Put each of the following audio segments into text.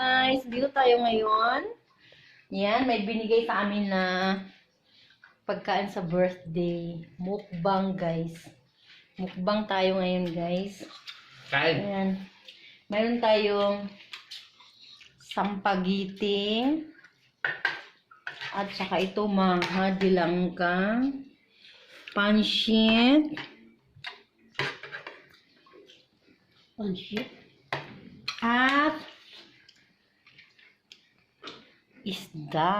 guys, dito tayo ngayon. Yan, may binigay sa amin na pagkain sa birthday. Mukbang guys. Mukbang tayo ngayon guys. Kain. Ayan. Mayroon tayong sampagiti. At saka ito mga dilangka. Pansit. At isda.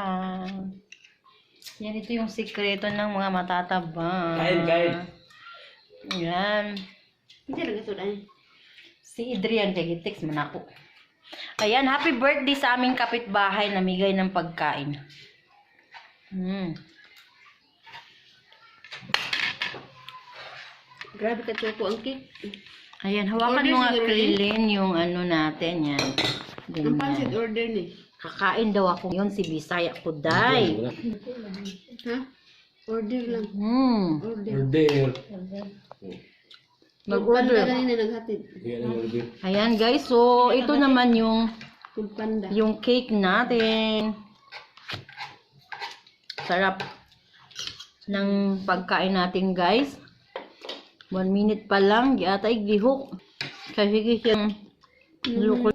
Yan, ito yung sikreto ng mga matataba. Kain. Yan. Hindi na gasudan. Si Adrian, kay text man ako. Ayan, happy birthday sa aming kapitbahay, namigay ng pagkain. Grabe ka choco ang cake. Ayan, hawakan Order mo nga, siguro, Krillin, yung ano natin, yan. Ang pansit Ganyan. order ni. Kakain daw ako yun, si Bisaya Kuday. Ha? Order lang. Order. Order. Mag-order. Panda kanina naghatid. Yan ang order. Ayan guys, so ito naman Kung panda. yung cake natin. Sarap ng pagkain natin guys. 1 minute pa lang, giatay gihok. Kasi siyang lukol.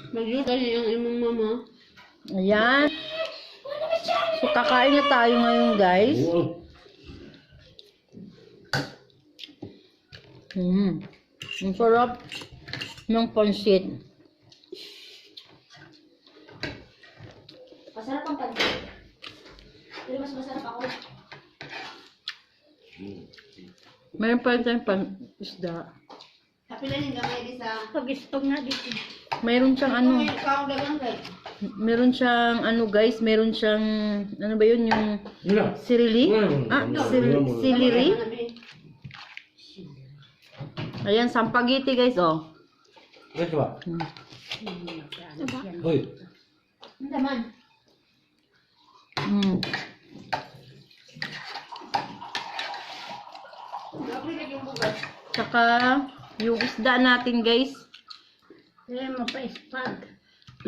Magluto niya yung imong mama. Ayan. So kakain na tayo ngayon guys. Ang sarap ng pansit. Masarap ang pansit. Pero mas masarap ako. Mayroon pa rin tayong isda. Happy na yung gamay di sa... Pag-istog na dito. Mayroon siyang ano. May ikaw dagang kay. Meron siyang ano guys, meron siyang ano ba yun yung sirili? Siliri? Ayan, sampagiti guys, oh. Ano ba? Hoy. Ang daman. Grabe na yung bugas. Tsaka yung isda natin guys. Kaya mapa-spag.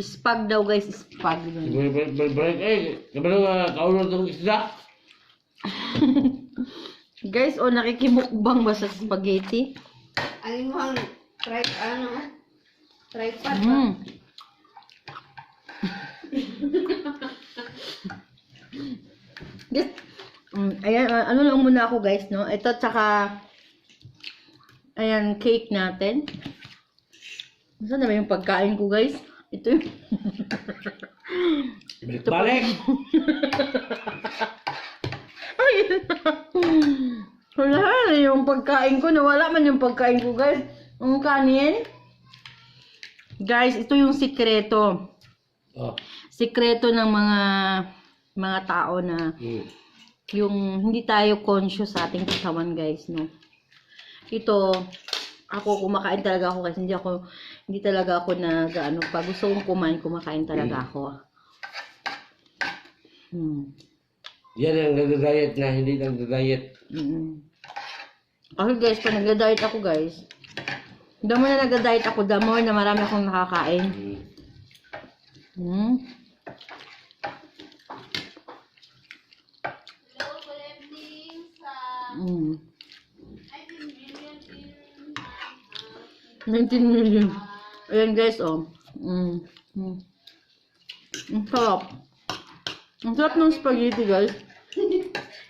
Spag daw guys, spag. Balik kabalo nga kaulo tong isda. Guys, oh, nakikimukbang ba sa spaghetti? Ano mo ang tripod ba? Guys, ayan, ano lang muna ako guys, no? Ito, tsaka, ayan, cake natin. Saan na ba yung pagkain ko guys? Ito yung... Balik. Ay, wala na yung pagkain ko. Nawala man yung pagkain ko guys. Ang kanin. Guys, ito yung sikreto. Oh. Sikreto ng mga tao na yung hindi tayo conscious sa ating katawan guys, no. Ito, ako kumakain talaga ako kasi hindi talaga ako nag-ano, pag gusto kong kumain, kumakain talaga ako. Yan ang nag-diet na hindi nag-diet. Kasi guys, pag nag-diet ako guys, the more na nag-diet ako, the more na marami akong nakakain. Mm. 19 million. Ayan guys, oh. Ang sarap. Ang sarap ng spaghetti guys.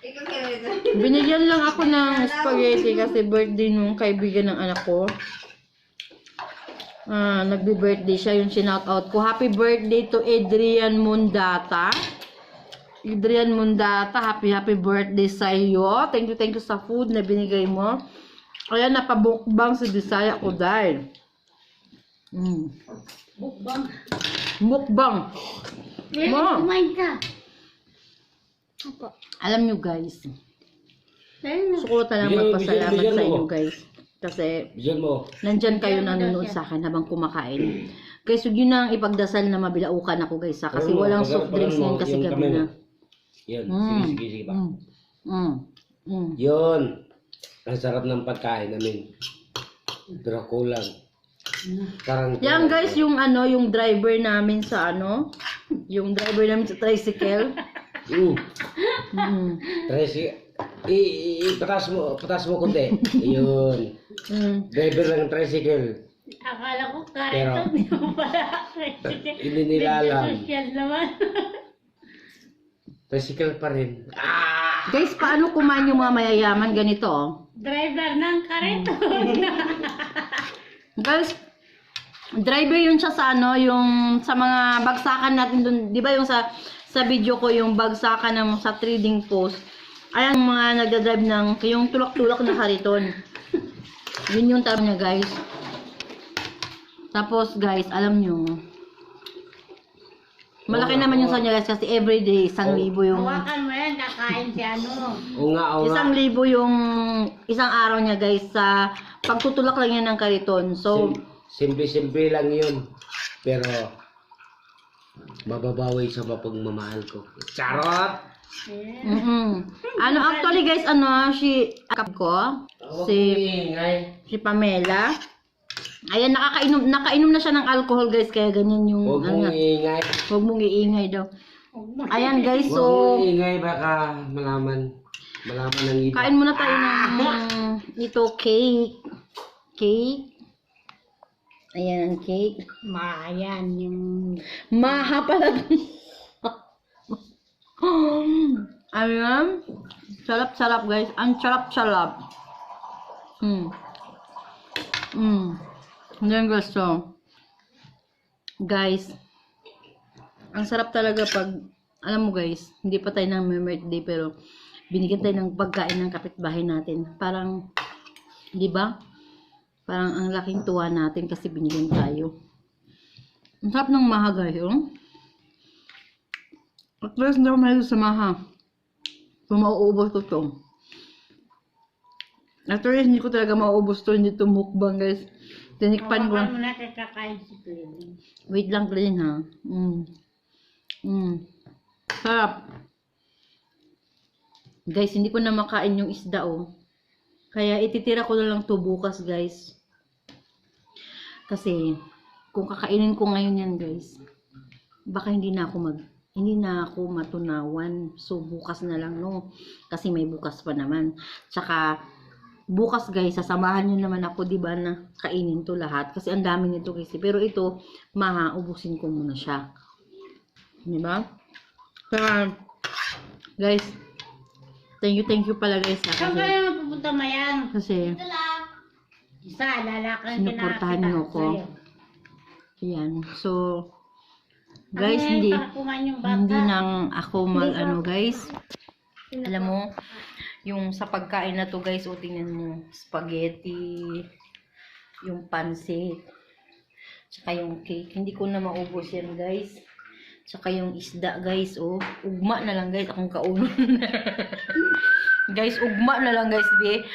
Ikaw kaya ito. Binigyan lang ako ng spaghetti kasi birthday nung kaibigan ng anak ko. Nagbe-birthday siya, yung sinout out ko. Happy birthday to Adrian Mundata. Adrian Mundata, happy birthday sa iyo. Thank you sa food na binigay mo. Ayan, napabukbang si Bisaya Kuday. Mukbang. Kumain ka. Alam nyo guys, gusto ko talagang magpasalamat sa inyo guys. Kasi Bijan mo. nandyan kayo nanonood sa akin habang kumakain. Guys, huwag yun ang ipagdasal na mabilaukan ako guys ha. Kasi walang soft drinks ngayon kasi gabi na. Yan, sige ba? Mm. Yun. Ang sarap ng pagkain namin. Pero kulang. Karang Yan guys, yung ano, yung driver namin sa ano, yung driver namin sa tricycle. Mm. Tracy, patas mo kunti. Yun. Driver ng tricycle. Akala ko Pero, karito, di mo pala. hindi nila alam. Social naman. Tricycle pa rin. Guys, paano kumain yung mga mayayaman ganito? Oh? Driver ng karito. Guys, driver yun siya sa ano, yung sa mga bagsakan natin dun, di ba yung sa video ko, yung bagsakan ng sa trading post, ayan mga nagdadrive ng, yung tulak-tulak na kariton. Yun yung tawag niya guys. Tapos guys, alam nyo, malaki naman yung sa niya guys kasi everyday, 1,000 yung, Hawakan mo yan, kakain si ano. Oo nga. 1,000 yung isang araw niya guys sa pagtutulak lang yan ng kariton. So, Simple lang yun. Pero, mababawi sa mapagmamahal ko. Charot! Ano actually guys, ano si akap ko, si Pamela. Ayan, nakainom na siya ng alcohol guys, kaya ganyan yung Huwag mong iingay. Huwag mong iingay daw. Ayan guys, Huwag so mong iingay, baka malaman ng iba. kain muna tayo ng ito cake. Cake. Ayan ang cake. Ayan yung... Maha pala. Ayan. Sarap-sarap guys. Ang sarap-sarap. Ayan guys, so. Guys. Ang sarap talaga pag, alam mo guys, hindi pa tayo ng birthday pero binigyan tayo ng pagkain ng kapitbahay natin. Parang, di ba? Parang ang laking tuwa natin kasi binigyan tayo. Ang sarap ng maha guys, oh. At least hindi ako mahilig sa maha. So, mauubos ko to. At least hindi ko talaga mauubos to. Hindi to mukbang guys. Tinikpan ko. Hawakan mo na kakain si Clem. Wait lang Clean ha. Sarap. Guys, hindi ko na makain yung isda oh. Kaya ititira ko na lang to bukas guys. Kasi kung kakainin ko ngayon yan guys, baka hindi na ako matunawan. So bukas na lang no. Kasi may bukas pa naman. Tsaka bukas guys, sasamahan niyo naman ako 'di ba na kainin to lahat kasi ang dami nito kasi. Pero ito, ubusin ko muna siya. 'Di ba? Kaya guys, thank you pala guys ha, Saan kasi, kayo pupunta mayan? kasi Ito lang. Isa, lalakan sinuportahan niyo ako. Ayan. So guys, Ano yan, hindi para kumain yung bata? nang ako mag ano guys. Alam mo, yung sa pagkain na to guys, o tingnan mo, spaghetti, yung pansit, tsaka yung cake. Hindi ko na maubos yan guys. Tsaka yung isda guys, oh. Ugma na lang guys, akong kaunon. Guys, ugma na lang guys, be.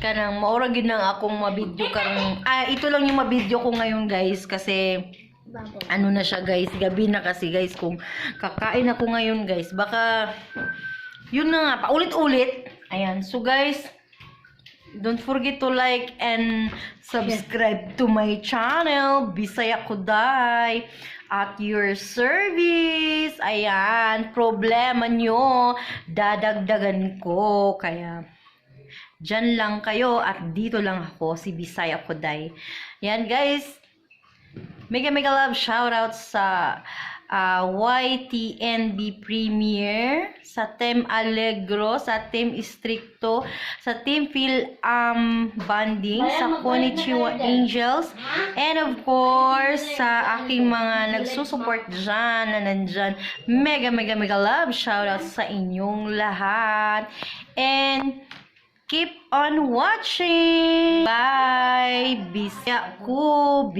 Kanang mauragin lang akong mabidyo karong, ito lang yung mabidyo ko ngayon guys, kasi ano na siya guys, gabi na kasi guys, kung kakain ako ngayon guys, baka yun na nga, paulit-ulit. Ayan, so guys, don't forget to like and subscribe to my channel, Bisaya Kuday, at your service. Ayan, problema nyo, dadagdagan ko, kaya dyan lang kayo at dito lang ako, si Bisaya Kuday. Ayan guys, mega love shoutout sa YTNB Premier, sa Team Allegro, sa Team Stricto, sa Team Phil Banding, sa Konnichiwa Angels, and of course, sa aking mga nagsusupport dyan, na nandyan. Mega love shoutout sa inyong lahat. And keep on watching. Bye! Bisaya ko